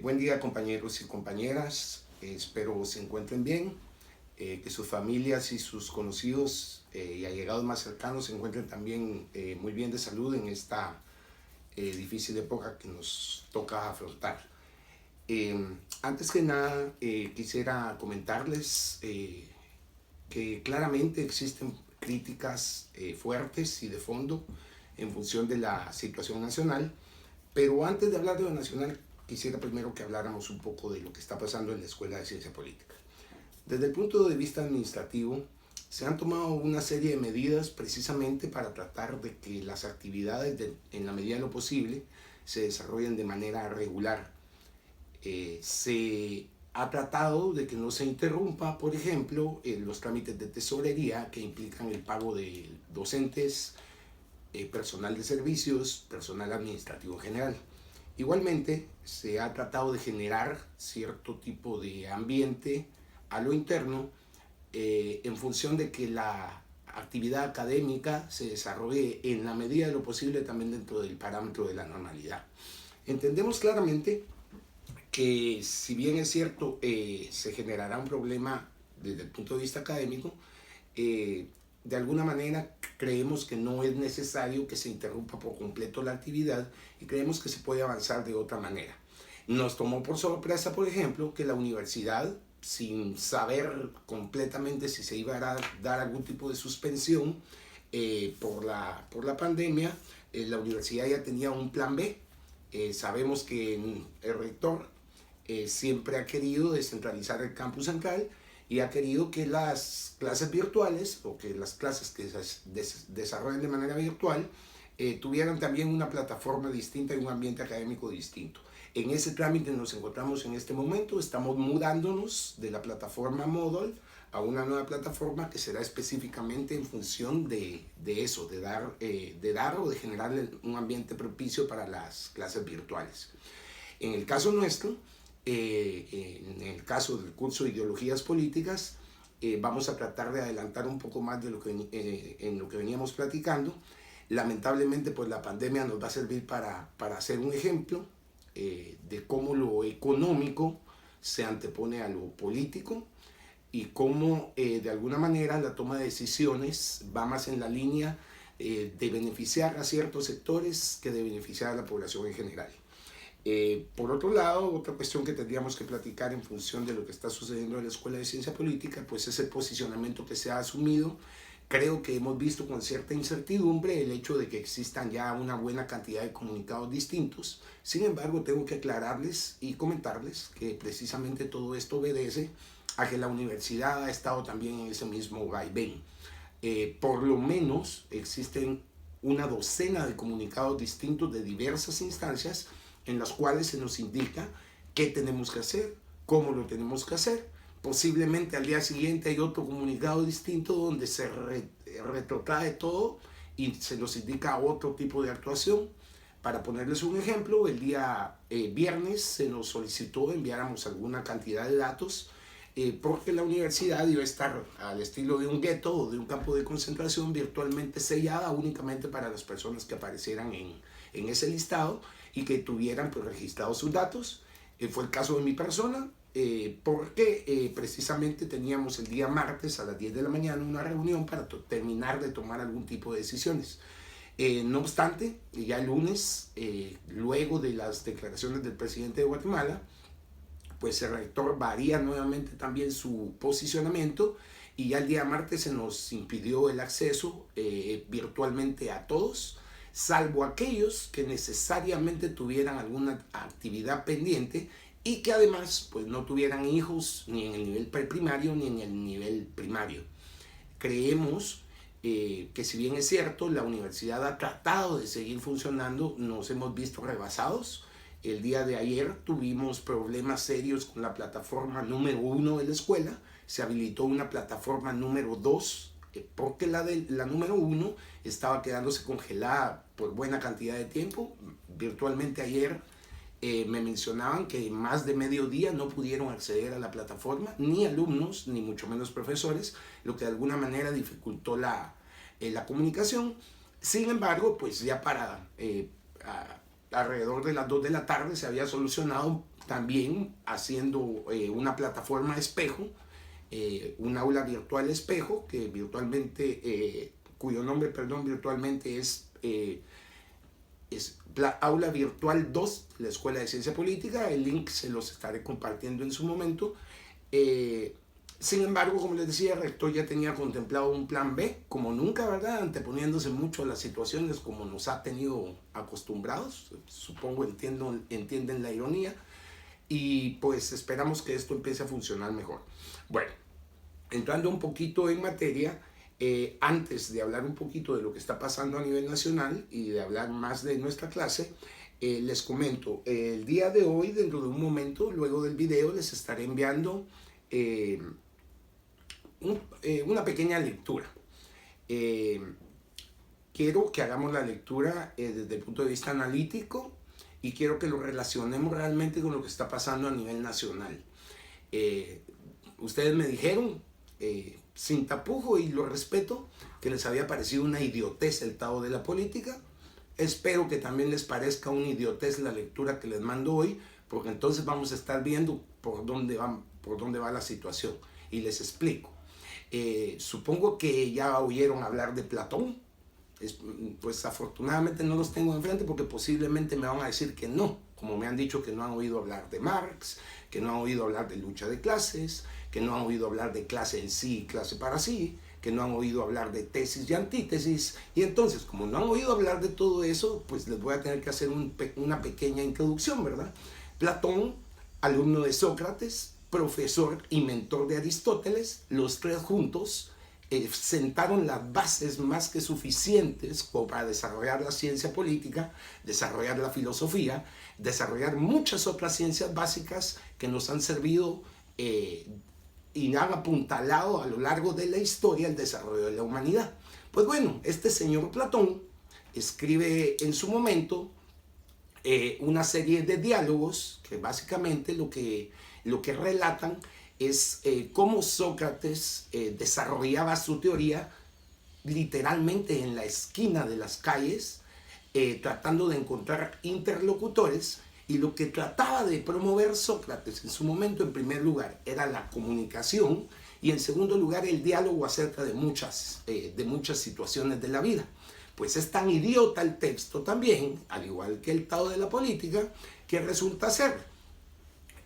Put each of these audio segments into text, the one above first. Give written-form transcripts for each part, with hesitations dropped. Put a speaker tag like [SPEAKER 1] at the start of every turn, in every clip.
[SPEAKER 1] Buen día compañeros y compañeras, espero se encuentren bien, que sus familias y sus conocidos y allegados más cercanos se encuentren también muy bien de salud en esta difícil época que nos toca afrontar. Antes que nada quisiera comentarles que claramente existen críticas fuertes y de fondo en función de la situación nacional, pero antes de hablar de lo nacional, quisiera primero que habláramos un poco de lo que está pasando en la Escuela de Ciencia Política. Desde el punto de vista administrativo, se han tomado una serie de medidas precisamente para tratar de que las actividades, en la medida de lo posible, se desarrollen de manera regular. Se ha tratado de que no se interrumpa, por ejemplo, los trámites de tesorería que implican el pago de docentes, personal de servicios, personal administrativo en general. Igualmente, se ha tratado de generar cierto tipo de ambiente a lo interno en función de que la actividad académica se desarrolle en la medida de lo posible también dentro del parámetro de la normalidad. Entendemos claramente que si bien es cierto se generará un problema desde el punto de vista académico, de alguna manera creemos que no es necesario que se interrumpa por completo la actividad y creemos que se puede avanzar de otra manera. Nos tomó por sorpresa, por ejemplo, que la universidad, sin saber completamente si se iba a dar algún tipo de suspensión por la pandemia, la universidad ya tenía un plan B. Sabemos que el rector siempre ha querido descentralizar el campus central y ha querido que las clases virtuales o que las clases que se desarrollen de manera virtual tuvieran también una plataforma distinta y un ambiente académico distinto. En ese trámite nos encontramos en este momento, estamos mudándonos de la plataforma Moodle a una nueva plataforma que será específicamente en función de eso, de dar o de generar un ambiente propicio para las clases virtuales. En el caso nuestro, en el caso del curso de Ideologías Políticas, vamos a tratar de adelantar un poco más de lo que, en lo que veníamos platicando. Lamentablemente, pues la pandemia nos va a servir para hacer un ejemplo de cómo lo económico se antepone a lo político y cómo de alguna manera la toma de decisiones va más en la línea de beneficiar a ciertos sectores que de beneficiar a la población en general. Por otro lado, otra cuestión que tendríamos que platicar en función de lo que está sucediendo en la Escuela de Ciencia Política, pues es el posicionamiento que se ha asumido. Creo que hemos visto con cierta incertidumbre el hecho de que existan ya una buena cantidad de comunicados distintos. Sin embargo, tengo que aclararles y comentarles que precisamente todo esto obedece a que la universidad ha estado también en ese mismo vaivén. Por lo menos existen una docena de comunicados distintos de diversas instancias en las cuales se nos indica qué tenemos que hacer, cómo lo tenemos que hacer. Posiblemente al día siguiente hay otro comunicado distinto donde se retrotrae todo y se nos indica otro tipo de actuación. Para ponerles un ejemplo, el día viernes se nos solicitó enviáramos alguna cantidad de datos porque la universidad iba a estar al estilo de un gueto o de un campo de concentración virtualmente sellada únicamente para las personas que aparecieran en ese listado y que tuvieran pues, registrados sus datos. Fue el caso de mi persona, porque precisamente teníamos el día martes a las 10 de la mañana una reunión para terminar de tomar algún tipo de decisiones. No obstante, ya el lunes, luego de las declaraciones del presidente de Guatemala, pues el rector varía nuevamente también su posicionamiento y ya el día martes se nos impidió el acceso virtualmente a todos, salvo aquellos que necesariamente tuvieran alguna actividad pendiente y que además pues, no tuvieran hijos ni en el nivel preprimario ni en el nivel primario. Creemos que si bien es cierto, la universidad ha tratado de seguir funcionando, nos hemos visto rebasados. El día de ayer tuvimos problemas serios con la plataforma número 1 de la escuela, se habilitó una plataforma número 2 porque la número 1 estaba quedándose congelada por buena cantidad de tiempo. Virtualmente ayer me mencionaban que más de mediodía no pudieron acceder a la plataforma, ni alumnos, ni mucho menos profesores, lo que de alguna manera dificultó la comunicación. Sin embargo, pues ya para alrededor de las 2 de la tarde se había solucionado también haciendo una plataforma espejo, un aula virtual espejo, que virtualmente, cuyo nombre, perdón, virtualmente es la aula virtual 2 de la Escuela de Ciencia Política. El link se los estaré compartiendo en su momento. Sin embargo, como les decía, el rector ya tenía contemplado un plan B, como nunca, ¿verdad? Anteponiéndose mucho a las situaciones como nos ha tenido acostumbrados. Supongo entienden la ironía. Y pues esperamos que esto empiece a funcionar mejor. Bueno, entrando un poquito en materia, antes de hablar un poquito de lo que está pasando a nivel nacional y de hablar más de nuestra clase, les comento, el día de hoy, dentro de un momento, luego del video, les estaré enviando una pequeña lectura. Quiero que hagamos la lectura desde el punto de vista analítico y quiero que lo relacionemos realmente con lo que está pasando a nivel nacional. Ustedes me dijeron, sin tapujo, y lo respeto, que les había parecido una idiotez el Tao de la política. Espero que también les parezca una idiotez la lectura que les mando hoy, porque entonces vamos a estar viendo por dónde va la situación. Y les explico. Supongo que ya oyeron hablar de Platón. Pues afortunadamente no los tengo enfrente porque posiblemente me van a decir que no, como me han dicho que no han oído hablar de Marx, que no han oído hablar de lucha de clases, que no han oído hablar de clase en sí y clase para sí, que no han oído hablar de tesis y antítesis. Y entonces, como no han oído hablar de todo eso, pues les voy a tener que hacer una pequeña introducción, ¿verdad? Platón, alumno de Sócrates, profesor y mentor de Aristóteles, los tres juntos sentaron las bases más que suficientes para desarrollar la ciencia política, desarrollar la filosofía, desarrollar muchas otras ciencias básicas que nos han servido y han apuntalado a lo largo de la historia el desarrollo de la humanidad. Pues bueno, este señor Platón escribe en su momento una serie de diálogos que básicamente lo que relatan es cómo Sócrates desarrollaba su teoría literalmente en la esquina de las calles, tratando de encontrar interlocutores, y lo que trataba de promover Sócrates en su momento, en primer lugar, era la comunicación, y en segundo lugar, el diálogo acerca de muchas situaciones de la vida. Pues es tan idiota el texto también, al igual que el Tao de la política, que resulta ser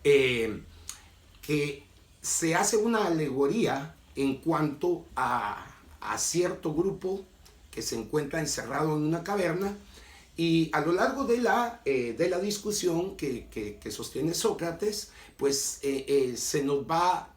[SPEAKER 1] que se hace una alegoría en cuanto a cierto grupo que se encuentra encerrado en una caverna, y a lo largo de la discusión que sostiene Sócrates, pues se nos va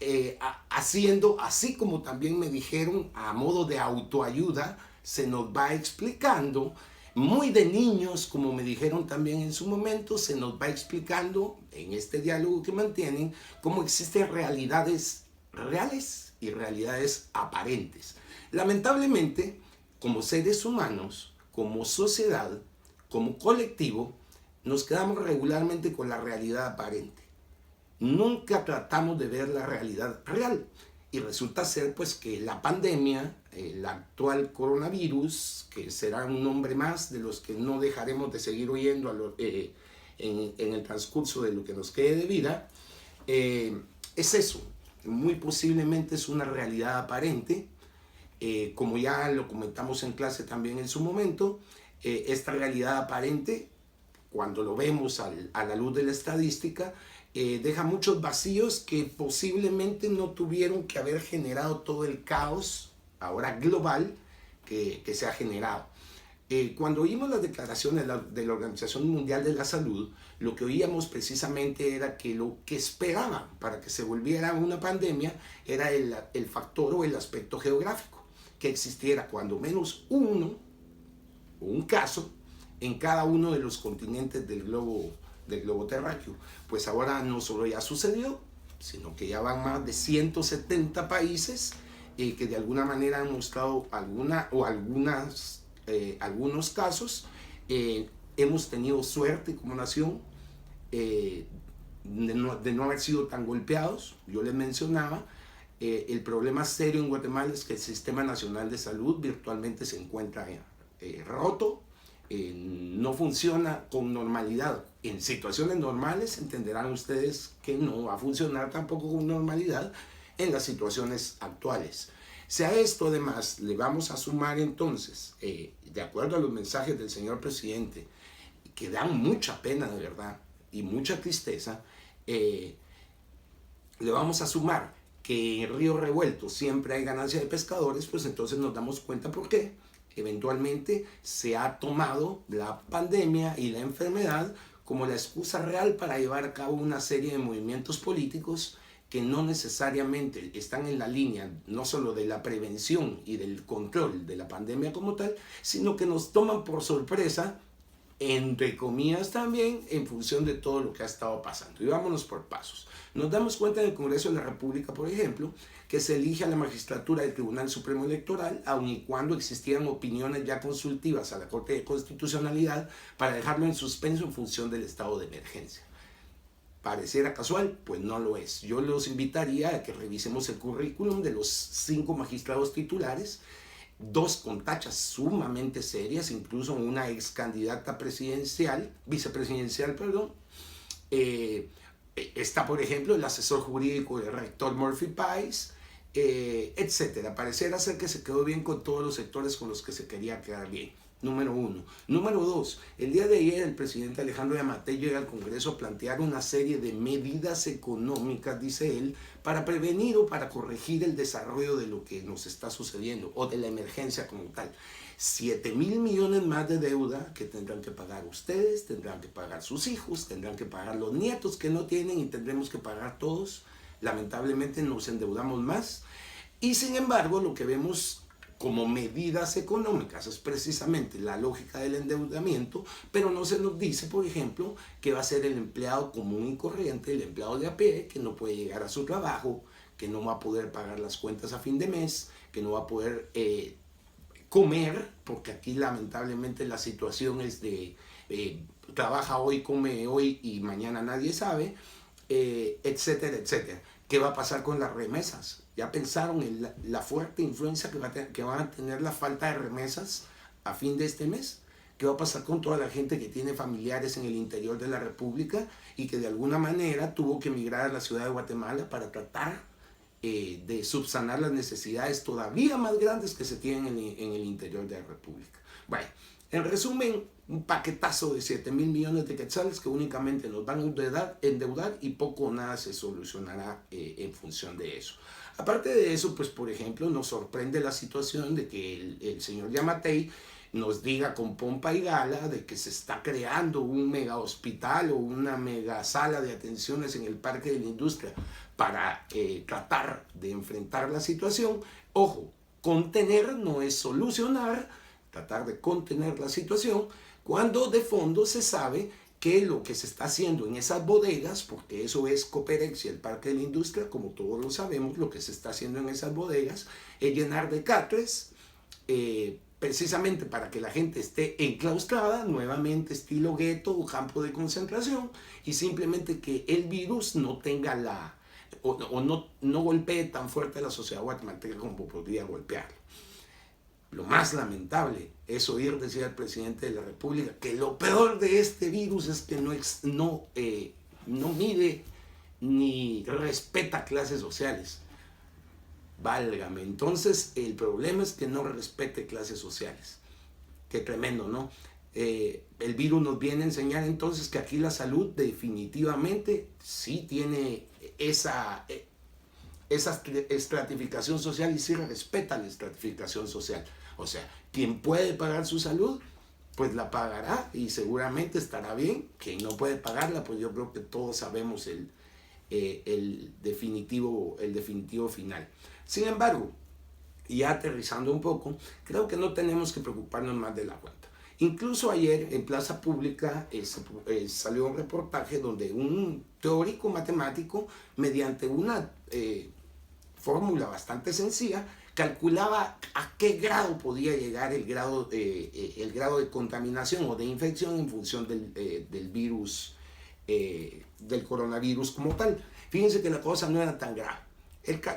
[SPEAKER 1] haciendo, así como también me dijeron, a modo de autoayuda, se nos va explicando, muy de niños, como me dijeron también en su momento, se nos va explicando en este diálogo que mantienen cómo existen realidades reales y realidades aparentes. Lamentablemente, como seres humanos, como sociedad, como colectivo, nos quedamos regularmente con la realidad aparente. Nunca tratamos de ver la realidad real. Y resulta ser pues que la pandemia, el actual coronavirus, que será un nombre más de los que no dejaremos de seguir oyendo en el transcurso de lo que nos quede de vida, es eso. Muy posiblemente es una realidad aparente, como ya lo comentamos en clase también en su momento. Esta realidad aparente, cuando lo vemos a la luz de la estadística, deja muchos vacíos que posiblemente no tuvieron que haber generado todo el caos ahora global que se ha generado. Cuando oímos las declaraciones de la Organización Mundial de la Salud, lo que oíamos precisamente era que lo que esperaban para que se volviera una pandemia era el factor o el aspecto geográfico, que existiera cuando menos un caso en cada uno de los continentes del globo terráqueo. Pues ahora no solo ya sucedió, sino que ya van más de 170 países que de alguna manera han mostrado algunos casos. Hemos tenido suerte como nación de no haber sido tan golpeados. Yo les mencionaba, el problema serio en Guatemala es que el Sistema Nacional de Salud virtualmente se encuentra roto. no funciona con normalidad. En situaciones normales entenderán ustedes que no va a funcionar tampoco con normalidad en las situaciones actuales. Si a esto además le vamos a sumar entonces, de acuerdo a los mensajes del señor presidente, que dan mucha pena de verdad y mucha tristeza, le vamos a sumar que en Río Revuelto siempre hay ganancia de pescadores, pues entonces nos damos cuenta por qué. Eventualmente se ha tomado la pandemia y la enfermedad como la excusa real para llevar a cabo una serie de movimientos políticos que no necesariamente están en la línea no solo de la prevención y del control de la pandemia como tal, sino que nos toman por sorpresa, entre comillas también, en función de todo lo que ha estado pasando. Y vámonos por pasos. Nos damos cuenta en el Congreso de la República, por ejemplo, que se elige a la magistratura del Tribunal Supremo Electoral, aun y cuando existieran opiniones ya consultivas a la Corte de Constitucionalidad para dejarlo en suspenso en función del estado de emergencia. Pareciera casual, pues no lo es. Yo los invitaría a que revisemos el currículum de los 5 magistrados titulares, 2 con tachas sumamente serias, incluso una ex candidata vicepresidencial, perdón. Está, por ejemplo, el asesor jurídico del rector Murphy Pais, etcétera. Pareciera ser que se quedó bien con todos los sectores con los que se quería quedar bien. Número 1. Número 2. El día de ayer el presidente Alejandro Yamatei llega al Congreso a plantear una serie de medidas económicas, dice él, para prevenir o para corregir el desarrollo de lo que nos está sucediendo o de la emergencia como tal. 7,000 millones más de deuda que tendrán que pagar ustedes, tendrán que pagar sus hijos, tendrán que pagar los nietos que no tienen y tendremos que pagar todos. Lamentablemente nos endeudamos más y sin embargo lo que vemos como medidas económicas es precisamente la lógica del endeudamiento, pero no se nos dice, por ejemplo, que va a ser el empleado común y corriente, el empleado de a pie, que no puede llegar a su trabajo, que no va a poder pagar las cuentas a fin de mes, que no va a poder comer, porque aquí lamentablemente la situación es de trabaja hoy, come hoy y mañana nadie sabe, etcétera, etcétera. ¿Qué va a pasar con las remesas? ¿Ya pensaron en la fuerte influencia que van a tener la falta de remesas a fin de este mes? ¿Qué va a pasar con toda la gente que tiene familiares en el interior de la República y que de alguna manera tuvo que emigrar a la ciudad de Guatemala para tratar de subsanar las necesidades todavía más grandes que se tienen en el interior de la República? Bueno, en resumen, un paquetazo de 7,000 millones de quetzales que únicamente nos van a endeudar y poco o nada se solucionará en función de eso. Aparte de eso, pues por ejemplo, nos sorprende la situación de que el señor Yamatei nos diga con pompa y gala de que se está creando un mega hospital o una mega sala de atenciones en el Parque de la Industria para tratar de enfrentar la situación. Ojo, contener no es solucionar, tratar de contener la situación, cuando de fondo se sabe que lo que se está haciendo en esas bodegas, porque eso es Coperex y el Parque de la Industria, como todos lo sabemos, lo que se está haciendo en esas bodegas es llenar de catres, precisamente para que la gente esté enclaustrada, nuevamente estilo gueto o campo de concentración, y simplemente que el virus no tenga o no golpee tan fuerte a la sociedad guatemalteca como podría golpearlo. Lo más lamentable es oír decir al presidente de la República que lo peor de este virus es que no mide ni respeta clases sociales. Válgame, entonces el problema es que no respete clases sociales. Qué tremendo, ¿no? El virus nos viene a enseñar entonces que aquí la salud definitivamente sí tiene esa estratificación social y sí respeta la estratificación social. O sea, quien puede pagar su salud, pues la pagará y seguramente estará bien. Quien no puede pagarla, pues yo creo que todos sabemos el definitivo final. Sin embargo, y aterrizando un poco, creo que no tenemos que preocuparnos más de la cuenta. Incluso ayer en Plaza Pública salió un reportaje donde un teórico matemático, mediante una fórmula bastante sencilla, calculaba a qué grado podía llegar el grado de contaminación o de infección en función del virus, del coronavirus como tal. Fíjense que la cosa no era tan grave.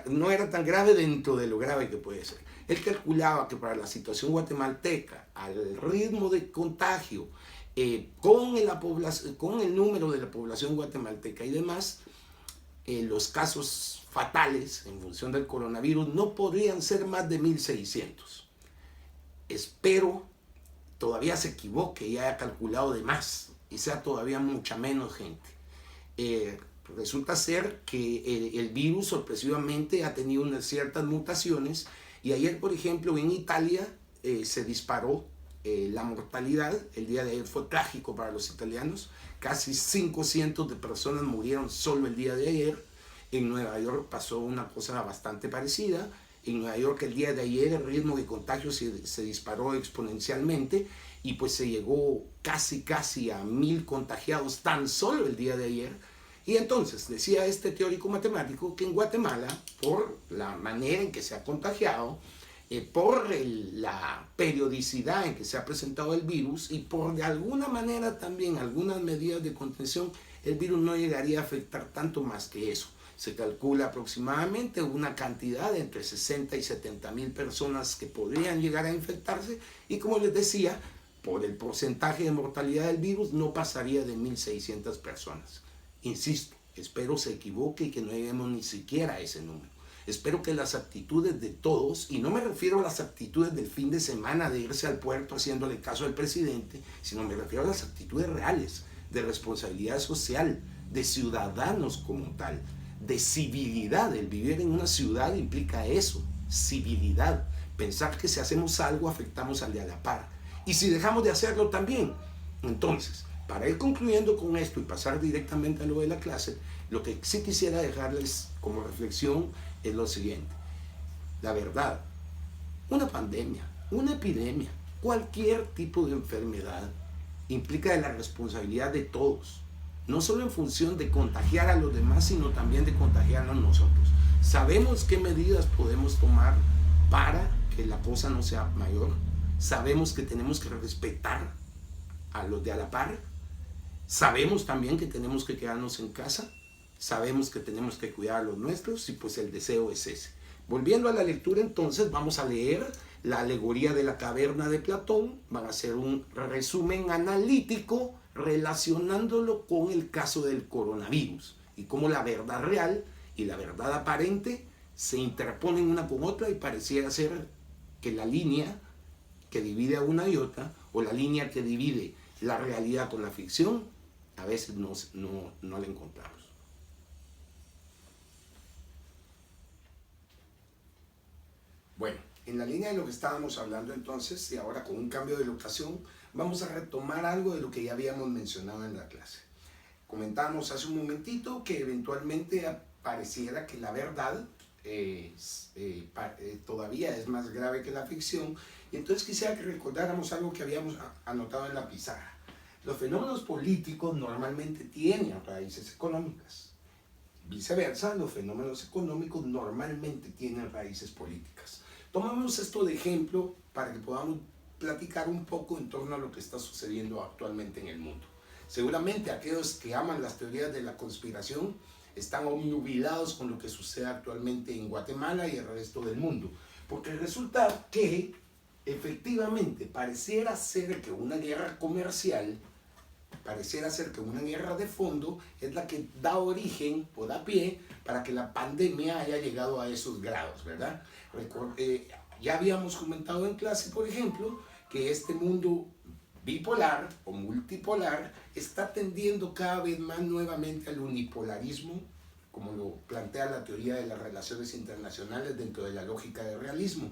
[SPEAKER 1] No era tan grave dentro de lo grave que puede ser. Él calculaba que para la situación guatemalteca, al ritmo de contagio, con el número de la población guatemalteca y demás, los casos fatales en función del coronavirus no podrían ser más de 1.600. Espero todavía se equivoque y haya calculado de más y sea todavía mucha menos gente. Resulta ser que el virus sorpresivamente ha tenido unas ciertas mutaciones y ayer, por ejemplo, en Italia se disparó la mortalidad. El día de ayer fue trágico para los italianos. Casi 500 de personas murieron solo el día de ayer. En Nueva York pasó una cosa bastante parecida. En Nueva York el día de ayer el ritmo de contagio se disparó exponencialmente y pues se llegó casi a 1.000 contagiados tan solo el día de ayer. Y entonces decía este teórico matemático que en Guatemala, por la manera en que se ha contagiado, por la periodicidad en que se ha presentado el virus y por de alguna manera también algunas medidas de contención, el virus no llegaría a afectar tanto más que eso. Se calcula aproximadamente una cantidad de entre 60 y 70.000 personas que podrían llegar a infectarse y como les decía, por el porcentaje de mortalidad del virus no pasaría de 1.600 personas. Insisto, espero se equivoque y que no lleguemos ni siquiera a ese número. Espero que las actitudes de todos, y no me refiero a las actitudes del fin de semana de irse al puerto haciéndole caso al presidente, sino me refiero a las actitudes reales, de responsabilidad social, de ciudadanos como tal, de civilidad. El vivir en una ciudad implica eso, civilidad. Pensar que si hacemos algo afectamos al de a la par. Y si dejamos de hacerlo también. Entonces, para ir concluyendo con esto y pasar directamente a lo de la clase, lo que sí quisiera dejarles como reflexión es lo siguiente. La verdad, una pandemia, una epidemia, cualquier tipo de enfermedad implica de la responsabilidad de todos. No solo en función de contagiar a los demás, sino también de contagiarnos nosotros. Sabemos qué medidas podemos tomar para que la cosa no sea mayor. Sabemos que tenemos que respetar a los de a la par. Sabemos también que tenemos que quedarnos en casa. Sabemos que tenemos que cuidar a los nuestros y pues el deseo es ese. Volviendo a la lectura entonces, vamos a leer la alegoría de la caverna de Platón. Van a hacer un resumen analítico relacionándolo con el caso del coronavirus y cómo la verdad real y la verdad aparente se interponen una con otra y pareciera ser que la línea que divide a una y otra o la línea que divide la realidad con la ficción a veces no la encontramos. Bueno, en la línea de lo que estábamos hablando entonces y ahora con un cambio de locación vamos a retomar algo de lo que ya habíamos mencionado en la clase. Comentábamos hace un momentito que eventualmente pareciera que la verdad todavía es más grave que la ficción y entonces quisiera que recordáramos algo que habíamos anotado en la pizarra. Los fenómenos políticos normalmente tienen raíces económicas. Viceversa, los fenómenos económicos normalmente tienen raíces políticas. Tomamos esto de ejemplo para que podamos platicar un poco en torno a lo que está sucediendo actualmente en el mundo. Seguramente aquellos que aman las teorías de la conspiración están obnubilados con lo que sucede actualmente en Guatemala y el resto del mundo. Porque resulta que efectivamente pareciera ser que una guerra comercial, pareciera ser que una guerra de fondo es la que da origen o da pie para que la pandemia haya llegado a esos grados, ¿verdad? Ya habíamos comentado en clase, por ejemplo, que este mundo bipolar o multipolar está tendiendo cada vez más nuevamente al unipolarismo, como lo plantea la teoría de las relaciones internacionales dentro de la lógica del realismo.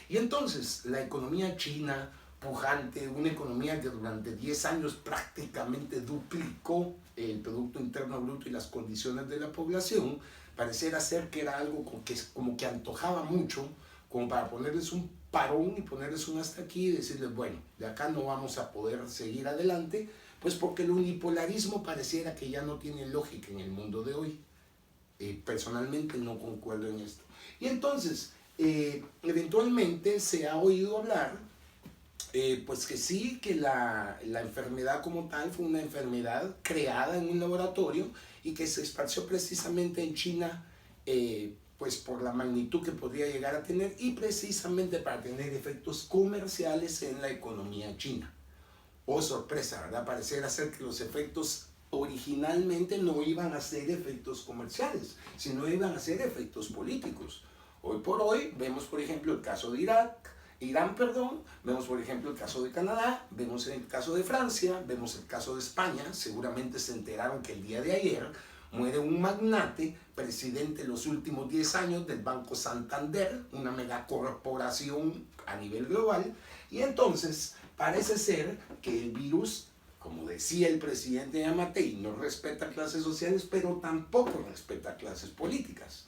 [SPEAKER 1] Y entonces la economía china, pujante, una economía que durante 10 años prácticamente duplicó el Producto Interno Bruto y las condiciones de la población, pareciera ser que era algo como que antojaba mucho, como para ponerles un parón y ponerles un hasta aquí y decirles, bueno, de acá no vamos a poder seguir adelante, pues porque el unipolarismo pareciera que ya no tiene lógica en el mundo de hoy. Personalmente no concuerdo en esto. Y entonces, eventualmente se ha oído hablar, pues que sí, que la enfermedad como tal fue una enfermedad creada en un laboratorio y que se esparció precisamente en China pues por la magnitud que podría llegar a tener y precisamente para tener efectos comerciales en la economía china. Oh, sorpresa, ¿verdad? Pareciera ser que los efectos originalmente no iban a ser efectos comerciales, sino iban a ser efectos políticos. Hoy por hoy vemos, por ejemplo, el caso de Irán, vemos por ejemplo el caso de Canadá, vemos el caso de Francia, vemos el caso de España. Seguramente se enteraron que el día de ayer muere un magnate, presidente en los últimos 10 años del Banco Santander, una megacorporación a nivel global, y entonces parece ser que el virus, como decía el presidente Yamatei, no respeta clases sociales, pero tampoco respeta clases políticas,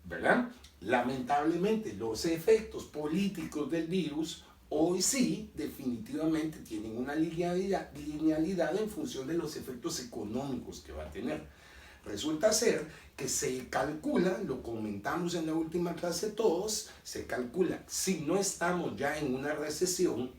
[SPEAKER 1] ¿verdad? Lamentablemente, los efectos políticos del virus hoy sí definitivamente tienen una linealidad en función de los efectos económicos que va a tener. Resulta ser que se calcula, lo comentamos en la última clase todos, se calcula, si no estamos ya en una recesión,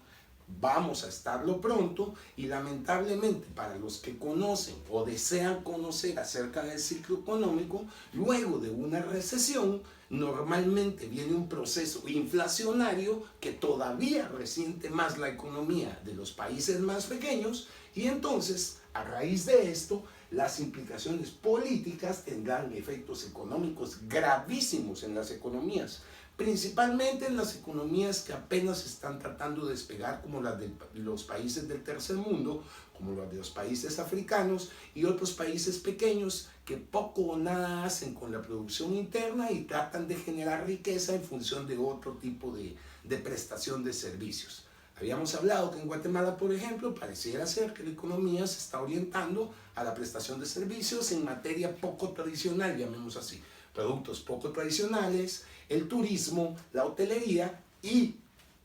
[SPEAKER 1] vamos a estarlo pronto, y lamentablemente para los que conocen o desean conocer acerca del ciclo económico, luego de una recesión normalmente viene un proceso inflacionario que todavía resiente más la economía de los países más pequeños, y entonces a raíz de esto las implicaciones políticas tendrán efectos económicos gravísimos en las economías, principalmente en las economías que apenas están tratando de despegar, como las de los países del tercer mundo, como las de los países africanos y otros países pequeños que poco o nada hacen con la producción interna y tratan de generar riqueza en función de otro tipo de prestación de servicios. Habíamos hablado que en Guatemala, por ejemplo, pareciera ser que la economía se está orientando a la prestación de servicios en materia poco tradicional, llamemos así, productos poco tradicionales, el turismo, la hotelería, y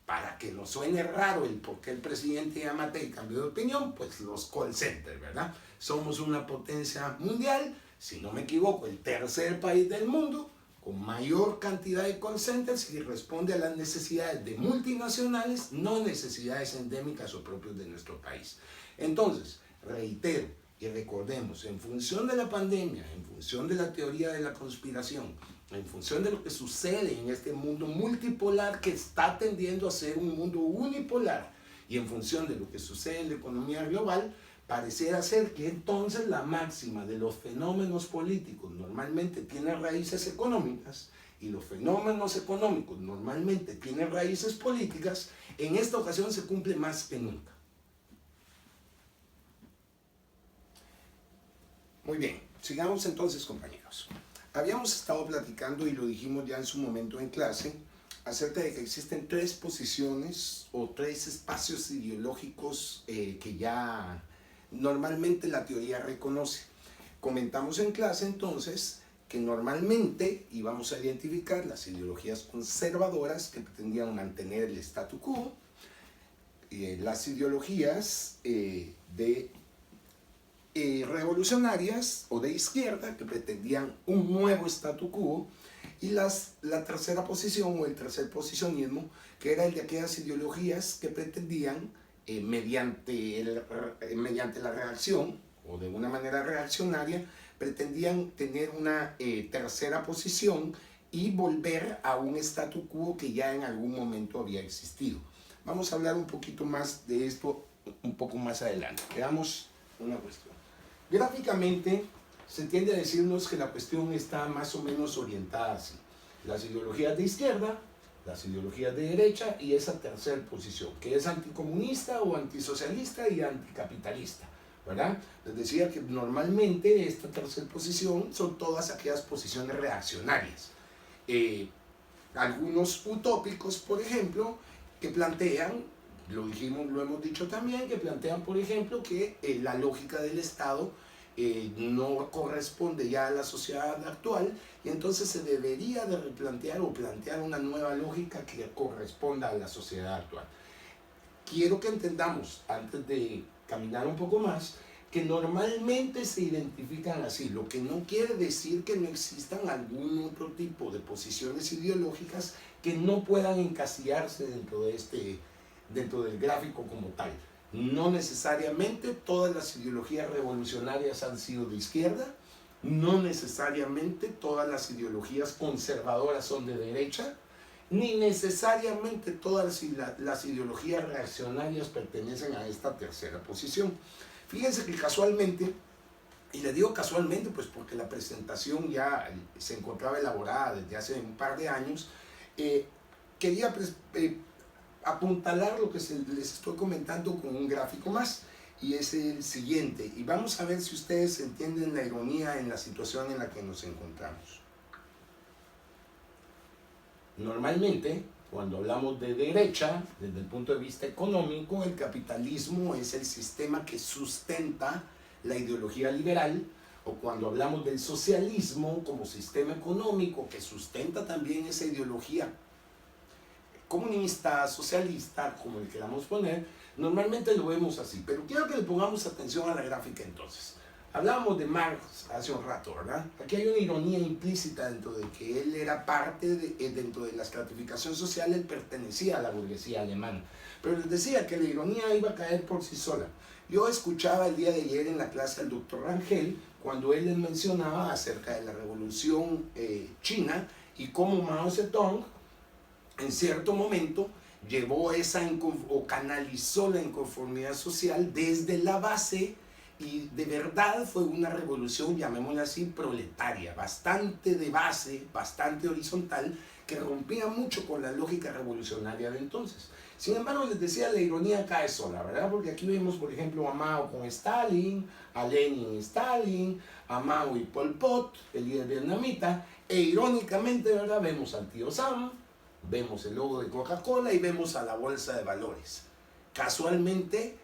[SPEAKER 1] para que no suene raro el por qué el presidente Yamatei cambió de opinión, pues los call centers, ¿verdad? Somos una potencia mundial, si no me equivoco, el tercer país del mundo con mayor cantidad de call centers y responde a las necesidades de multinacionales, no necesidades endémicas o propias de nuestro país. Entonces, reitero y recordemos, en función de la pandemia, en función de la teoría de la conspiración, en función de lo que sucede en este mundo multipolar que está tendiendo a ser un mundo unipolar, y en función de lo que sucede en la economía global, pareciera ser que entonces la máxima de los fenómenos políticos normalmente tiene raíces económicas y los fenómenos económicos normalmente tienen raíces políticas. En esta ocasión se cumple más que nunca. Muy bien, sigamos entonces, compañeros. Habíamos estado platicando, y lo dijimos ya en su momento en clase, acerca de que existen tres posiciones o tres espacios ideológicos que ya normalmente la teoría reconoce. Comentamos en clase entonces que normalmente íbamos a identificar las ideologías conservadoras que pretendían mantener el statu quo, las ideologías revolucionarias o de izquierda que pretendían un nuevo statu quo, y la tercera posición o el tercer posicionismo, que era el de aquellas ideologías que pretendían mediante la reacción o de una manera reaccionaria, pretendían tener una tercera posición y volver a un statu quo que ya en algún momento había existido. Vamos a hablar un poquito más de esto un poco más adelante. Veamos una cuestión. Gráficamente se tiende a decirnos que la cuestión está más o menos orientada así: las ideologías de izquierda, las ideologías de derecha y esa tercera posición, que es anticomunista o antisocialista y anticapitalista, ¿verdad? Les decía que normalmente esta tercera posición son todas aquellas posiciones reaccionarias. Algunos utópicos, por ejemplo, que plantean, lo hemos dicho también, que plantean, por ejemplo, que la lógica del Estado no corresponde ya a la sociedad actual, y entonces se debería de replantear o plantear una nueva lógica que corresponda a la sociedad actual. Quiero que entendamos, antes de caminar un poco más, que normalmente se identifican así, lo que no quiere decir que no existan algún otro tipo de posiciones ideológicas que no puedan encasillarse dentro del gráfico como tal. No necesariamente todas las ideologías revolucionarias han sido de izquierda, No necesariamente todas las ideologías conservadoras son de derecha, ni necesariamente todas las ideologías reaccionarias pertenecen a esta tercera posición. Fíjense que casualmente, y le digo casualmente pues porque la presentación ya se encontraba elaborada desde hace un par de años, quería apuntalar lo que les estoy comentando con un gráfico más, y es el siguiente, y vamos a ver si ustedes entienden la ironía en la situación en la que nos encontramos. Normalmente, cuando hablamos de derecha, desde el punto de vista económico, el capitalismo es el sistema que sustenta la ideología liberal, o cuando hablamos del socialismo como sistema económico que sustenta también esa ideología comunista, socialista, como le queramos poner, normalmente lo vemos así. Pero quiero que le pongamos atención a la gráfica entonces. Hablábamos de Marx hace un rato, ¿verdad? Aquí hay una ironía implícita dentro de que él era parte, dentro de la estratificación social, él pertenecía a la burguesía alemana. Pero les decía que la ironía iba a caer por sí sola. Yo escuchaba el día de ayer en la clase al doctor Rangel, cuando él les mencionaba acerca de la revolución china y cómo Mao Zedong, en cierto momento, llevó o canalizó la inconformidad social desde la base, y de verdad fue una revolución, llamémosla así, proletaria, bastante de base, bastante horizontal, que rompía mucho con la lógica revolucionaria de entonces. Sin embargo, les decía, la ironía cae sola, ¿verdad? Porque aquí vemos, por ejemplo, a Mao con Stalin, a Lenin y Stalin, a Mao y Pol Pot, el líder vietnamita, e irónicamente, ¿verdad? Vemos al tío Sam, vemos el logo de Coca-Cola y vemos a la bolsa de valores. Casualmente,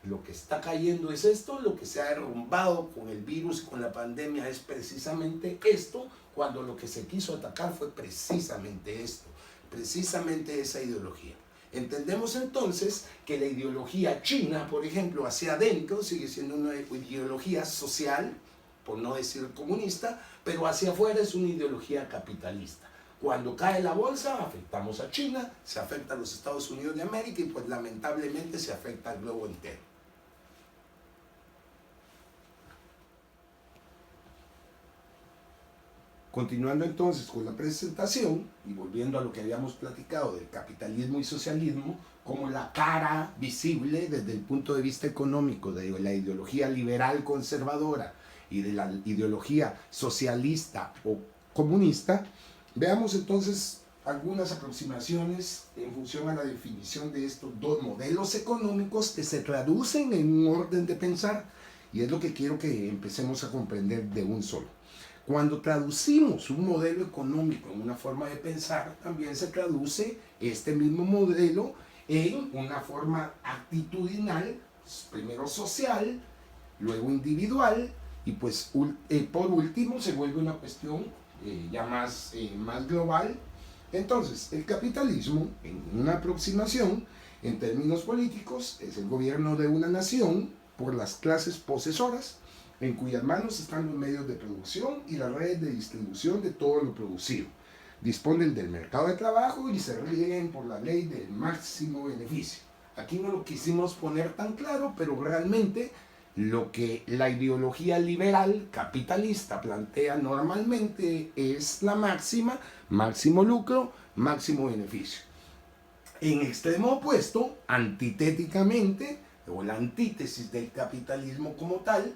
[SPEAKER 1] lo que está cayendo es esto, lo que se ha derrumbado con el virus y con la pandemia es precisamente esto, cuando lo que se quiso atacar fue precisamente esto, precisamente esa ideología. Entendemos entonces que la ideología china, por ejemplo, hacia adentro sigue siendo una ideología social, por no decir comunista, pero hacia afuera es una ideología capitalista. Cuando cae la bolsa, afectamos a China, se afecta a los Estados Unidos de América y pues lamentablemente se afecta al globo entero. Continuando entonces con la presentación y volviendo a lo que habíamos platicado del capitalismo y socialismo como la cara visible desde el punto de vista económico de la ideología liberal conservadora y de la ideología socialista o comunista, veamos entonces algunas aproximaciones en función a la definición de estos dos modelos económicos que se traducen en un orden de pensar, y es lo que quiero que empecemos a comprender de un solo. Cuando traducimos un modelo económico en una forma de pensar, también se traduce este mismo modelo en una forma actitudinal, primero social, luego individual, y pues por último se vuelve una cuestión ya más global. Entonces, el capitalismo, en una aproximación, en términos políticos, es el gobierno de una nación por las clases posesoras, en cuyas manos están los medios de producción y las redes de distribución de todo lo producido. Disponen del mercado de trabajo y se rigen por la ley del máximo beneficio. Aquí no lo quisimos poner tan claro, pero realmente lo que la ideología liberal capitalista plantea normalmente es la máxima, máximo lucro, máximo beneficio. En extremo opuesto, antitéticamente, o la antítesis del capitalismo como tal,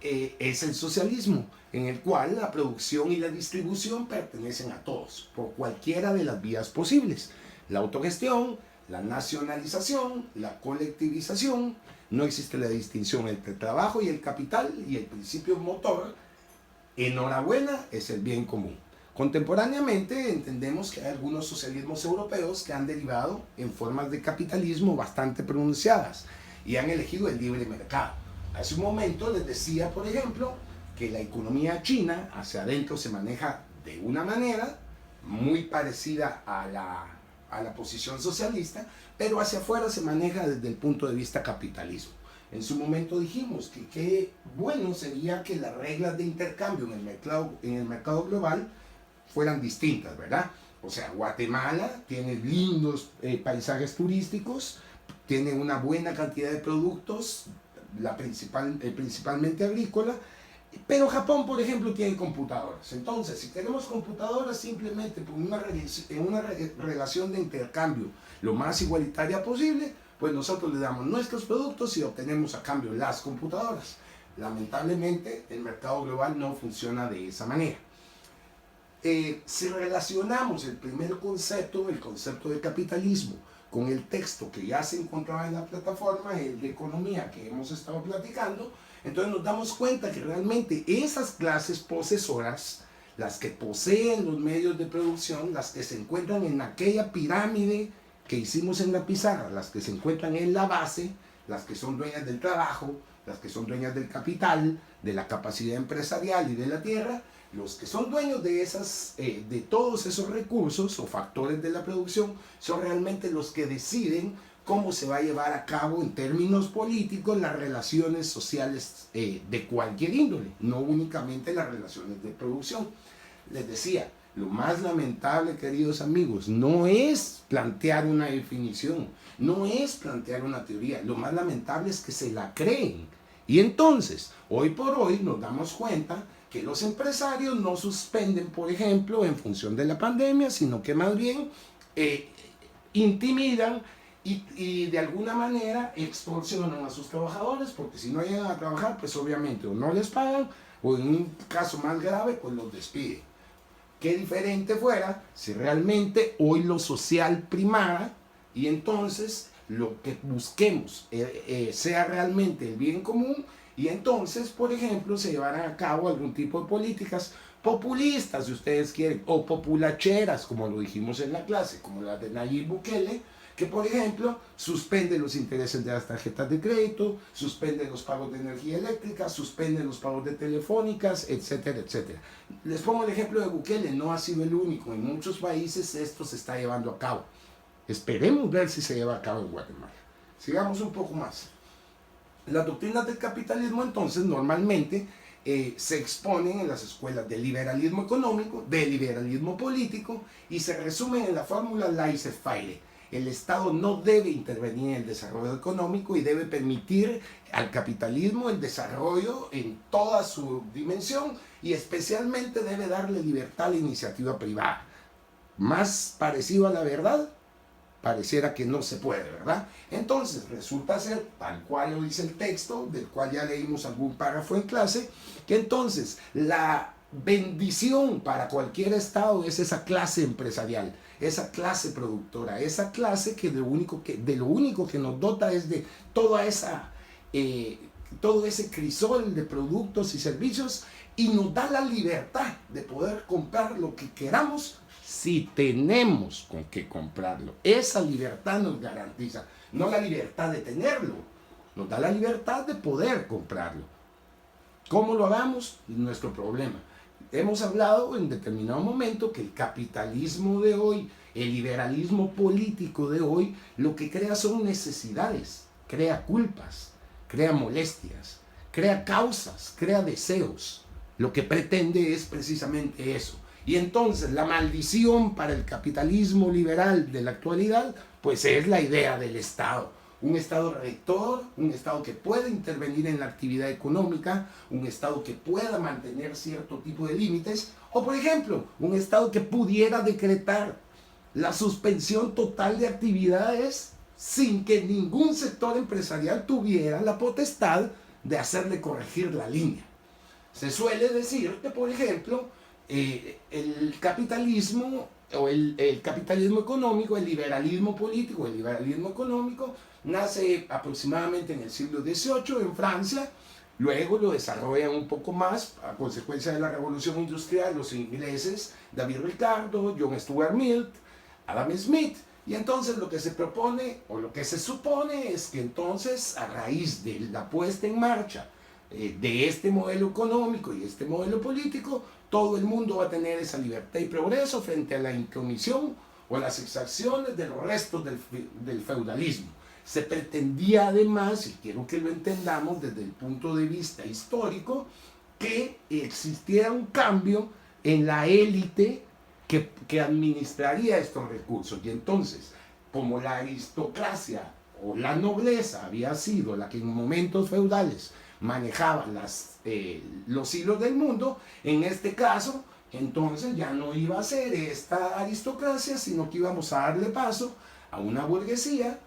[SPEAKER 1] es el socialismo, en el cual la producción y la distribución pertenecen a todos, por cualquiera de las vías posibles. La autogestión, la nacionalización, la colectivización, no existe la distinción entre el trabajo y el capital, y el principio motor, enhorabuena, es el bien común. Contemporáneamente entendemos que hay algunos socialismos europeos que han derivado en formas de capitalismo bastante pronunciadas y han elegido el libre mercado. Hace un momento les decía, por ejemplo, que la economía china hacia adentro se maneja de una manera muy parecida a la posición socialista, pero hacia afuera se maneja desde el punto de vista capitalismo. En su momento dijimos que qué bueno sería que las reglas de intercambio en el mercado global fueran distintas, ¿verdad? O sea, Guatemala tiene lindos paisajes turísticos, tiene una buena cantidad de productos, principalmente agrícola, Pero Japón, por ejemplo, tiene computadoras. Entonces, si tenemos computadoras, simplemente por en una relación de intercambio lo más igualitaria posible, pues nosotros le damos nuestros productos y obtenemos a cambio las computadoras. Lamentablemente, el mercado global no funciona de esa manera. Si relacionamos el primer concepto, el concepto de capitalismo, con el texto que ya se encontraba en la plataforma, el de economía que hemos estado platicando, entonces nos damos cuenta que realmente esas clases posesoras, las que poseen los medios de producción, las que se encuentran en aquella pirámide que hicimos en la pizarra, las que se encuentran en la base, las que son dueñas del trabajo, las que son dueñas del capital, de la capacidad empresarial y de la tierra, los que son dueños de todos esos recursos o factores de la producción son realmente los que deciden cómo se va a llevar a cabo en términos políticos las relaciones sociales de cualquier índole, no únicamente las relaciones de producción. Les decía, lo más lamentable, queridos amigos, no es plantear una definición, no es plantear una teoría, lo más lamentable es que se la creen. Y entonces, hoy por hoy nos damos cuenta que los empresarios no suspenden, por ejemplo, en función de la pandemia, sino que más bien intimidan y de alguna manera extorsionan a sus trabajadores, porque si no llegan a trabajar, pues obviamente o no les pagan, o en un caso más grave, pues los despiden. Qué diferente fuera si realmente hoy lo social primara y entonces lo que busquemos sea realmente el bien común y entonces, por ejemplo, se llevarán a cabo algún tipo de políticas populistas, si ustedes quieren, o populacheras, como lo dijimos en la clase, como la de Nayib Bukele, que por ejemplo suspende los intereses de las tarjetas de crédito, suspende los pagos de energía eléctrica, suspende los pagos de telefónicas, etcétera, etcétera. Les pongo el ejemplo de Bukele, no ha sido el único, en muchos países esto se está llevando a cabo. Esperemos ver si se lleva a cabo en Guatemala. Sigamos un poco más. Las doctrinas del capitalismo entonces normalmente se exponen en las escuelas de liberalismo económico, de liberalismo político y se resumen en la fórmula laissez-faire. El Estado no debe intervenir en el desarrollo económico y debe permitir al capitalismo el desarrollo en toda su dimensión y especialmente debe darle libertad a la iniciativa privada. Más parecido a la verdad, pareciera que no se puede, ¿verdad? Entonces resulta ser, tal cual lo dice el texto, del cual ya leímos algún párrafo en clase, que entonces la bendición para cualquier Estado es esa clase empresarial, esa clase productora, esa clase que de lo único que nos dota es de toda todo ese crisol de productos y servicios y nos da la libertad de poder comprar lo que queramos si tenemos con qué comprarlo. Esa libertad nos garantiza, no la libertad de tenerlo, nos da la libertad de poder comprarlo. ¿Cómo lo hagamos? Es nuestro problema. Hemos hablado en determinado momento que el capitalismo de hoy, el liberalismo político de hoy, lo que crea son necesidades, crea culpas, crea molestias, crea causas, crea deseos. Lo que pretende es precisamente eso. Y entonces la maldición para el capitalismo liberal de la actualidad, pues es la idea del Estado. Un Estado rector, un Estado que pueda intervenir en la actividad económica, un Estado que pueda mantener cierto tipo de límites, o por ejemplo, un Estado que pudiera decretar la suspensión total de actividades sin que ningún sector empresarial tuviera la potestad de hacerle corregir la línea. Se suele decir que, por ejemplo, el capitalismo o el capitalismo económico, el liberalismo político, el liberalismo económico, nace aproximadamente en el siglo XVIII en Francia, luego lo desarrollan un poco más a consecuencia de la revolución industrial los ingleses, David Ricardo, John Stuart Mill, Adam Smith, y entonces lo que se propone o lo que se supone es que entonces a raíz de la puesta en marcha de este modelo económico y este modelo político, todo el mundo va a tener esa libertad y progreso frente a la intromisión o las exacciones de los restos del feudalismo. Se pretendía además, y quiero que lo entendamos desde el punto de vista histórico, que existiera un cambio en la élite que administraría estos recursos. Y entonces, como la aristocracia o la nobleza había sido la que en momentos feudales manejaba los hilos del mundo, en este caso, entonces ya no iba a ser esta aristocracia, sino que íbamos a darle paso a una burguesía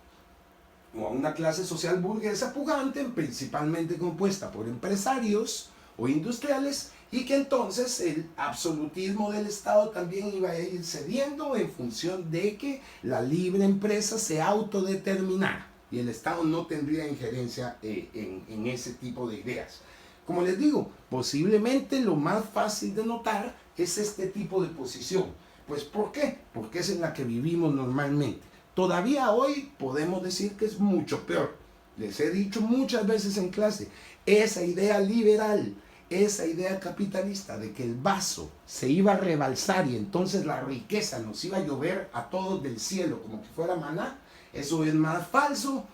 [SPEAKER 1] o a una clase social burguesa pujante, principalmente compuesta por empresarios o industriales, y que entonces el absolutismo del Estado también iba a ir cediendo en función de que la libre empresa se autodeterminara y el Estado no tendría injerencia en ese tipo de ideas. Como les digo, posiblemente lo más fácil de notar es este tipo de posición. Pues ¿por qué? Porque es en la que vivimos normalmente. Todavía hoy podemos decir que es mucho peor. Les he dicho muchas veces en clase, esa idea liberal, esa idea capitalista de que el vaso se iba a rebalsar y entonces la riqueza nos iba a llover a todos del cielo como que fuera maná, eso es más falso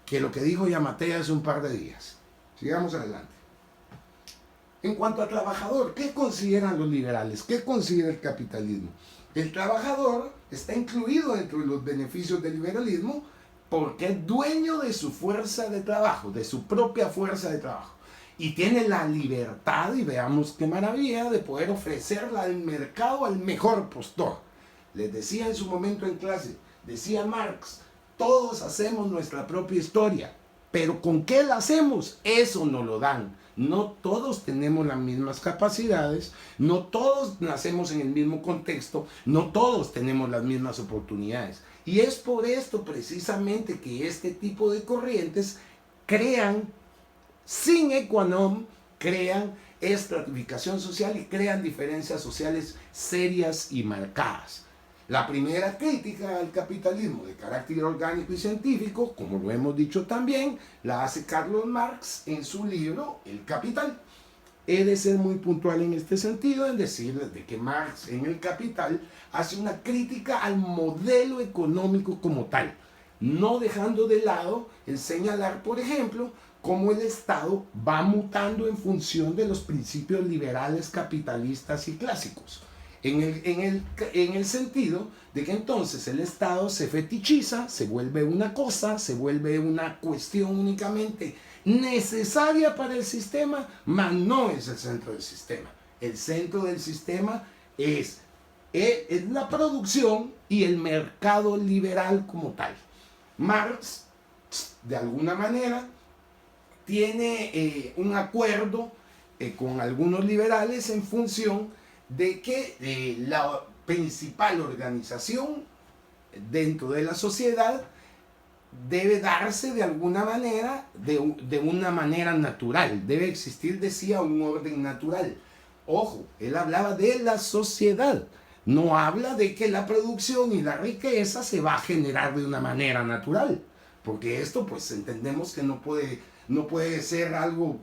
[SPEAKER 1] que lo que dijo Yamatei hace un par de días. Sigamos adelante. En cuanto al trabajador, ¿qué consideran los liberales? ¿Qué considera el capitalismo? El trabajador está incluido dentro de los beneficios del liberalismo porque es dueño de su fuerza de trabajo, de su propia fuerza de trabajo. Y tiene la libertad, y veamos qué maravilla, de poder ofrecerla al mercado al mejor postor. Les decía en su momento en clase, decía Marx, todos hacemos nuestra propia historia, pero ¿con qué la hacemos? Eso nos lo dan. No todos tenemos las mismas capacidades, no todos nacemos en el mismo contexto, no todos tenemos las mismas oportunidades. Y es por esto precisamente que este tipo de corrientes crean sine qua non, crean estratificación social y crean diferencias sociales serias y marcadas. La primera crítica al capitalismo de carácter orgánico y científico, como lo hemos dicho también, la hace Carlos Marx en su libro El Capital. He de ser muy puntual en este sentido, en decirles de que Marx en El Capital hace una crítica al modelo económico como tal, no dejando de lado el señalar, por ejemplo, cómo el Estado va mutando en función de los principios liberales, capitalistas y clásicos. En el sentido de que entonces el Estado se fetichiza, se vuelve una cosa, se vuelve una cuestión únicamente necesaria para el sistema, mas no es el centro del sistema. El centro del sistema es la producción y el mercado liberal como tal. Marx, de alguna manera, tiene un acuerdo con algunos liberales en función de que la principal organización dentro de la sociedad debe darse de alguna manera, de una manera natural. Debe existir, decía, un orden natural. Ojo, él hablaba de la sociedad. No habla de que la producción y la riqueza se va a generar de una manera natural. Porque esto, pues, entendemos que no puede ser algo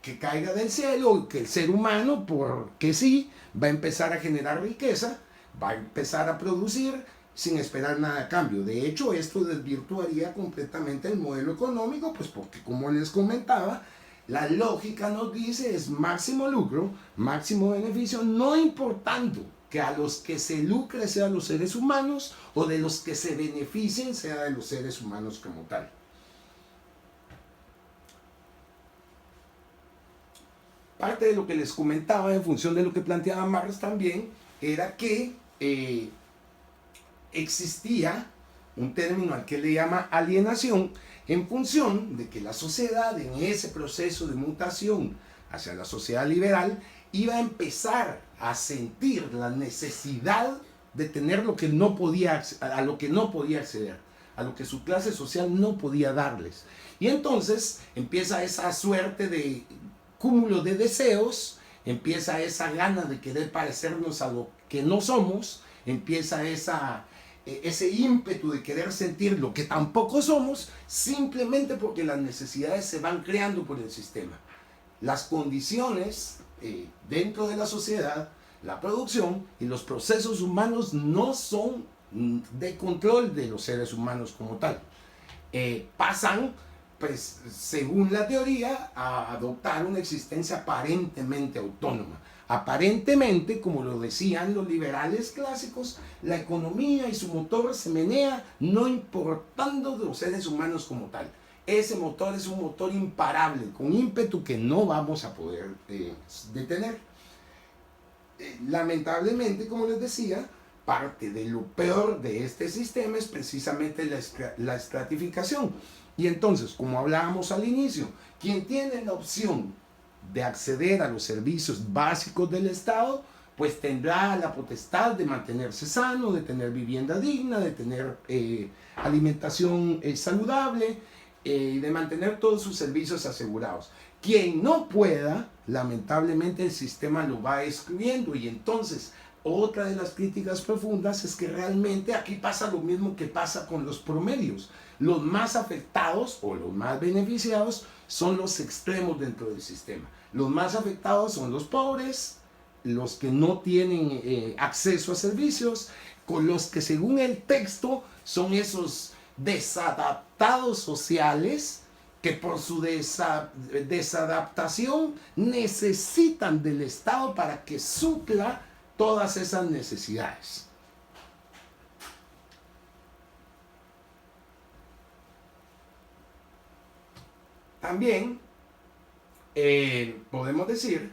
[SPEAKER 1] que caiga del cielo, que el ser humano, porque sí, va a empezar a generar riqueza, va a empezar a producir sin esperar nada a cambio. De hecho, esto desvirtuaría completamente el modelo económico, pues porque, como les comentaba, la lógica nos dice es máximo lucro, máximo beneficio, no importando que a los que se lucre sean los seres humanos o de los que se beneficien sea de los seres humanos como tal. Parte de lo que les comentaba en función de lo que planteaba Marx también era que existía un término al que le llama alienación en función de que la sociedad en ese proceso de mutación hacia la sociedad liberal iba a empezar a sentir la necesidad de tener lo que no podía, a lo que no podía acceder, a lo que su clase social no podía darles. Y entonces empieza esa suerte de cúmulo de deseos, empieza esa gana de querer parecernos a lo que no somos, empieza ese ímpetu de querer sentir lo que tampoco somos, simplemente porque las necesidades se van creando por el sistema. Las condiciones dentro de la sociedad, la producción y los procesos humanos no son de control de los seres humanos como tal. Pasan, pues, según la teoría, a adoptar una existencia aparentemente autónoma. Aparentemente, como lo decían los liberales clásicos, la economía y su motor se menea no importando de los seres humanos como tal. ese motor es un motor imparable, con ímpetu que no vamos a poder detener. Lamentablemente, como les decía, parte de lo peor de este sistema es precisamente la estratificación. Y entonces, como hablábamos al inicio, quien tiene la opción de acceder a los servicios básicos del Estado, pues tendrá la potestad de mantenerse sano, de tener vivienda digna, de tener alimentación saludable, de mantener todos sus servicios asegurados. Quien no pueda, lamentablemente el sistema lo va excluyendo, y entonces otra de las críticas profundas es que realmente aquí pasa lo mismo que pasa con los promedios. Los más afectados o los más beneficiados son los extremos dentro del sistema. Los más afectados son los pobres, los que no tienen acceso a servicios, con los que según el texto son esos desadaptados sociales que por su desadaptación necesitan del Estado para que supla todas esas necesidades. También podemos decir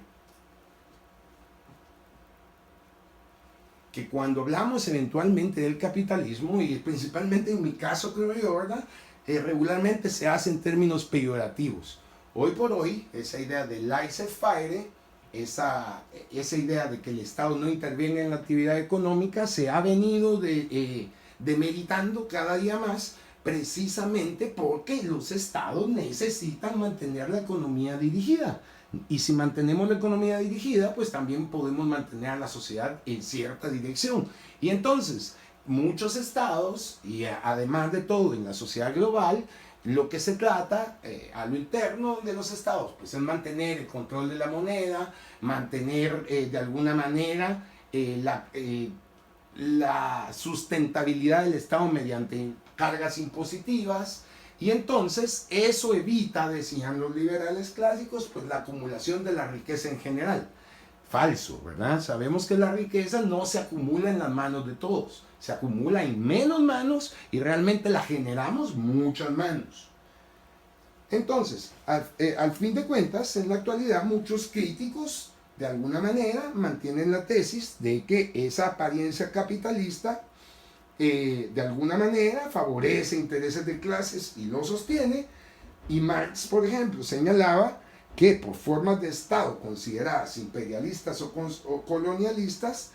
[SPEAKER 1] que cuando hablamos eventualmente del capitalismo, y principalmente en mi caso creo yo, ¿verdad? Regularmente se hace en términos peyorativos. Hoy por hoy, esa idea de laissez-faire, esa idea de que el Estado no intervenga en la actividad económica, se ha venido demeritando cada día más, precisamente porque los estados necesitan mantener la economía dirigida. Y si mantenemos la economía dirigida, pues también podemos mantener a la sociedad en cierta dirección. Y entonces, muchos estados, y además de todo en la sociedad global, lo que se trata a lo interno de los estados, pues es mantener el control de la moneda, mantener de alguna manera la sustentabilidad del Estado mediante cargas impositivas, y entonces eso evita, decían los liberales clásicos, pues la acumulación de la riqueza en general. Falso, ¿verdad? Sabemos que la riqueza no se acumula en las manos de todos, se acumula en menos manos y realmente la generamos muchas manos. Entonces, al fin de cuentas, en la actualidad muchos críticos de alguna manera mantienen la tesis de que esa apariencia capitalista de alguna manera favorece intereses de clases y lo sostiene, y Marx, por ejemplo, señalaba que por formas de Estado consideradas imperialistas o colonialistas,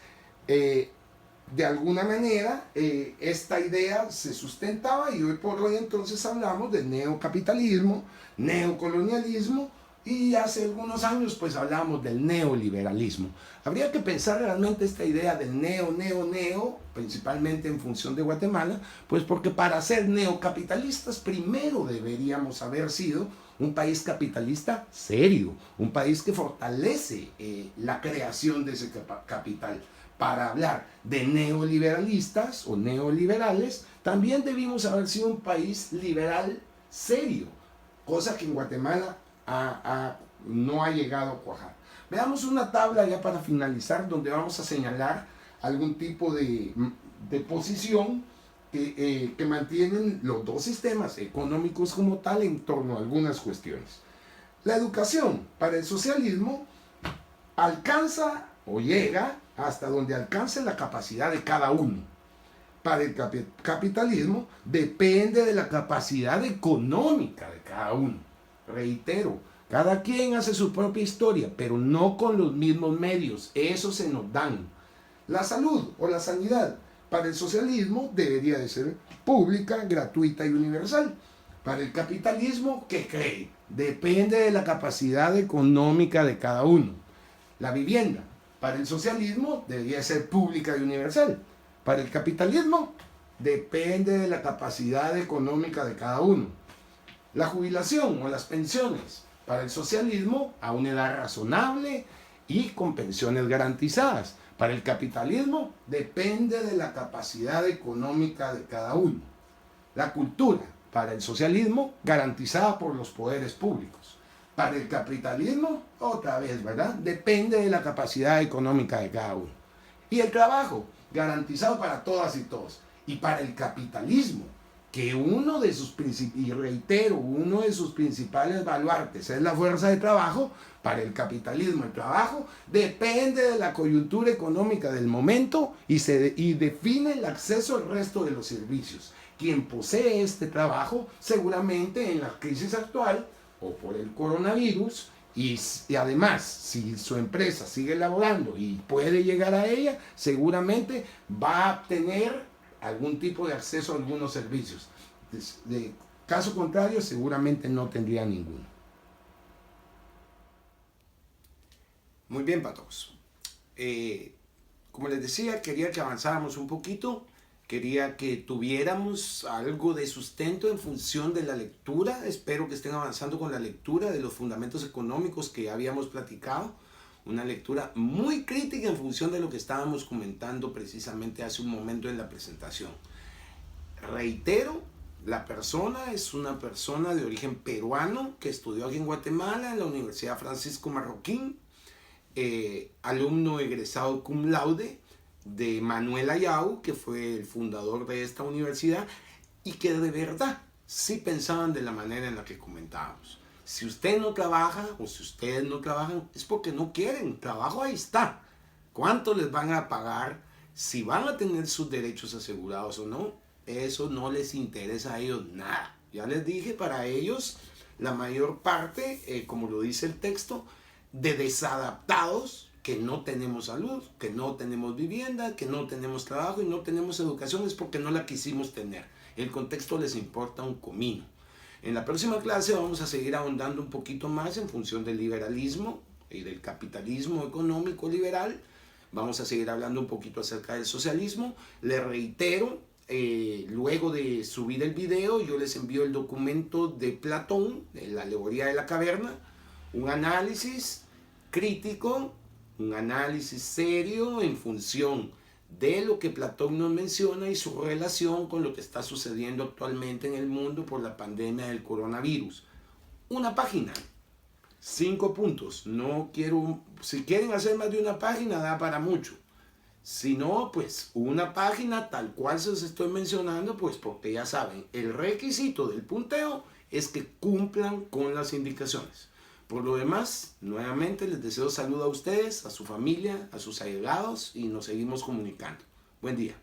[SPEAKER 1] de alguna manera esta idea se sustentaba, y hoy por hoy entonces hablamos de neocapitalismo, neocolonialismo, y hace algunos años pues hablamos del neoliberalismo. Habría que pensar realmente esta idea del neo, principalmente en función de Guatemala, pues porque para ser neocapitalistas primero deberíamos haber sido un país capitalista serio, un país que fortalece la creación de ese capital. Para hablar de neoliberalistas o neoliberales, también debimos haber sido un país liberal serio, cosa que en Guatemala no ha llegado a cuajar. Veamos una tabla ya para finalizar, donde vamos a señalar algún tipo de posición que mantienen los dos sistemas económicos como tal en torno a algunas cuestiones. La educación para el socialismo alcanza o llega hasta donde alcance la capacidad de cada uno. Para el capitalismo depende de la capacidad económica de cada uno. Reitero, cada quien hace su propia historia, pero no con los mismos medios. Eso se nos dan. La salud o la sanidad para el socialismo debería de ser pública, gratuita y universal. Para el capitalismo, ¿qué cree? Depende de la capacidad económica de cada uno. La vivienda para el socialismo debería ser pública y universal. Para el capitalismo depende de la capacidad económica de cada uno. La jubilación o las pensiones para el socialismo a una edad razonable y con pensiones garantizadas. Para el capitalismo depende de la capacidad económica de cada uno. La cultura para el socialismo garantizada por los poderes públicos. Para el capitalismo, otra vez, ¿verdad? Depende de la capacidad económica de cada uno. Y el trabajo garantizado para todas y todos. Y para el capitalismo, que uno de sus principales baluartes es la fuerza de trabajo. Para el capitalismo, el trabajo depende de la coyuntura económica del momento y define el acceso al resto de los servicios. Quien posee este trabajo, seguramente en la crisis actual o por el coronavirus, y además, si su empresa sigue elaborando y puede llegar a ella, seguramente va a tener algún tipo de acceso a algunos servicios. De caso contrario, seguramente no tendría ninguno. Muy bien, patos. Como les decía, quería que avanzáramos un poquito. Quería que tuviéramos algo de sustento en función de la lectura. Espero que estén avanzando con la lectura de los fundamentos económicos que ya habíamos platicado. Una lectura muy crítica en función de lo que estábamos comentando precisamente hace un momento en la presentación. Reitero, la persona es una persona de origen peruano que estudió aquí en Guatemala en la Universidad Francisco Marroquín, alumno egresado cum laude de Manuel Ayau, que fue el fundador de esta universidad, y que de verdad sí pensaban de la manera en la que comentábamos. Si usted no trabaja o si ustedes no trabajan es porque no quieren. Trabajo ahí está. ¿Cuánto les van a pagar? Si van a tener sus derechos asegurados o no, eso no les interesa a ellos nada. Ya les dije, para ellos la mayor parte, como lo dice el texto, de desadaptados, que no tenemos salud, que no tenemos vivienda, que no tenemos trabajo y no tenemos educación, es porque no la quisimos tener. El contexto les importa un comino. En la próxima clase vamos a seguir ahondando un poquito más en función del liberalismo y del capitalismo económico liberal. Vamos a seguir hablando un poquito acerca del socialismo. Les reitero, luego de subir el video, yo les envío el documento de Platón, de la alegoría de la caverna, un análisis crítico, un análisis serio en función de lo que Platón nos menciona y su relación con lo que está sucediendo actualmente en el mundo por la pandemia del coronavirus. Una página, 5 puntos. No quiero, si quieren hacer más de una página, da para mucho. Si no, pues una página tal cual se los estoy mencionando, pues porque ya saben, el requisito del punteo es que cumplan con las indicaciones. Por lo demás, nuevamente les deseo salud a ustedes, a su familia, a sus allegados y nos seguimos comunicando. Buen día.